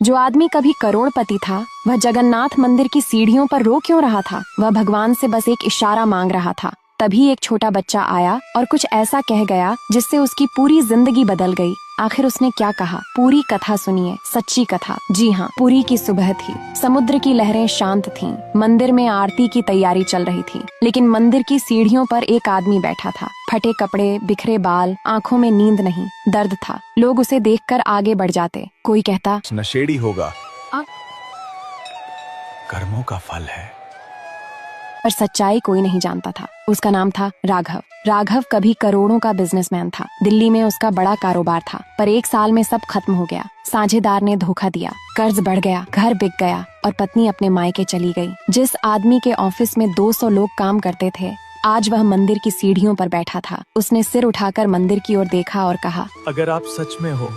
जो आदमी कभी करोड़पति था, वह जगन्नाथ मंदिर की सीढ़ियों पर रो क्यों रहा था? वह भगवान से बस एक इशारा मांग रहा था। तभी एक छोटा बच्चा आया और कुछ ऐसा कह गया जिससे उसकी पूरी जिंदगी बदल गई। आखिर उसने क्या कहा? पूरी कथा सुनिए, सच्ची कथा। जी हाँ, पूरी की सुबह थी। समुद्र की लहरें शांत थीं। मंदिर में आरती की तैयारी चल रही थी, लेकिन मंदिर की सीढ़ियों पर एक आदमी बैठा था। फटे कपड़े, बिखरे बाल, आंखों में नींद नहीं, दर्द था। लोग उसे देखकर आगे बढ़ जाते। कोई कहता, नशेड़ी होगा, कर्मों का फल है। पर सच्चाई कोई नहीं जानता था। उसका नाम था राघव। राघव कभी करोड़ों का बिजनेसमैन था। दिल्ली में उसका बड़ा कारोबार था, पर एक साल में सब खत्म हो गया। साझेदार ने धोखा दिया, कर्ज बढ़ गया, घर बिक गया और पत्नी अपने मायके चली गई। जिस आदमी के ऑफिस में 200 लोग काम करते थे, आज वह मंदिर की सीढ़ियों पर बैठा था। उसने सिर उठाकर मंदिर की ओर देखा और कहा, अगर आप सच में हो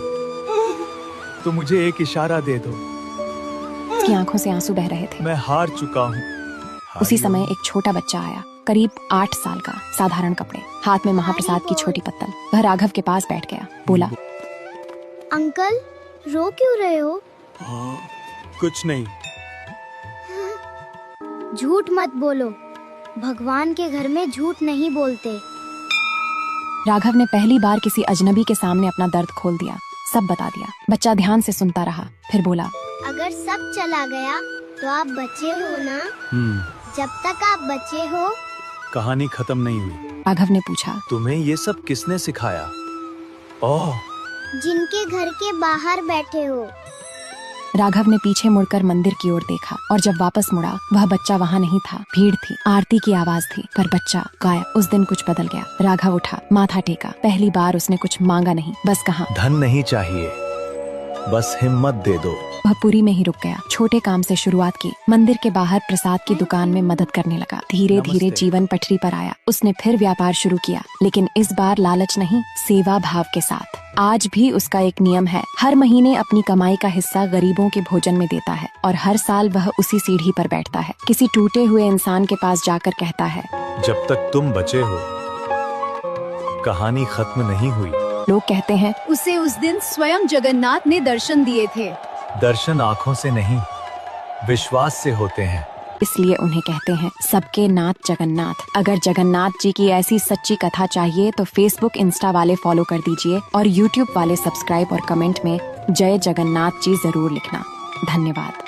तो मुझे एक इशारा दे दो। उसकी आंखों से आंसू बह रहे थे। मैं हार चुका हूँ। उसी समय एक छोटा बच्चा आया, करीब 8 साल का, साधारण कपड़े, हाथ में महाप्रसाद की छोटी पत्तल। वह राघव के पास बैठ गया, बोला, अंकल रो क्यों रहे हो? कुछ नहीं। झूठ मत बोलो, भगवान के घर में झूठ नहीं बोलते। राघव ने पहली बार किसी अजनबी के सामने अपना दर्द खोल दिया, सब बता दिया। बच्चा ध्यान से सुनता रहा, फिर बोला, अगर सब चला गया तो आप बचे हो ना? जब तक आप बचे हो। कहानी खत्म नहीं हुई। राघव ने पूछा, तुम्हें ये सब किसने सिखाया? ओह, जिनके घर के बाहर बैठे हो। राघव ने पीछे मुड़कर मंदिर की ओर देखा और जब वापस मुड़ा, वह बच्चा वहाँ नहीं था। भीड़ थी, आरती की आवाज थी, पर बच्चा गायब। उस दिन कुछ बदल गया। राघव उठा, माथा टेका। पहली बार उसने कुछ मांगा नहीं, बस कहा, धन नहीं चाहिए, बस हिम्मत दे दो। वह पुरी में ही रुक गया। छोटे काम से शुरुआत की। मंदिर के बाहर प्रसाद की दुकान में मदद करने लगा। धीरे धीरे जीवन पटरी पर आया। उसने फिर व्यापार शुरू किया, लेकिन इस बार लालच नहीं, सेवा भाव के साथ। आज भी उसका एक नियम है, हर महीने अपनी कमाई का हिस्सा गरीबों के भोजन में देता है और हर साल वह उसी सीढ़ी पर बैठता है। किसी टूटे हुए इंसान के पास जाकर कहता है, जब तक तुम बचे हो, कहानी खत्म नहीं हुई। लोग कहते हैं, उसे उस दिन स्वयं जगन्नाथ ने दर्शन दिए थे। दर्शन आँखों से नहीं, विश्वास से होते हैं। इसलिए उन्हें कहते हैं सबके नाथ जगन्नाथ। अगर जगन्नाथ जी की ऐसी सच्ची कथा चाहिए तो फेसबुक, इंस्टा वाले फॉलो कर दीजिए और यूट्यूब वाले सब्सक्राइब और कमेंट में जय जगन्नाथ जी जरूर लिखना। धन्यवाद।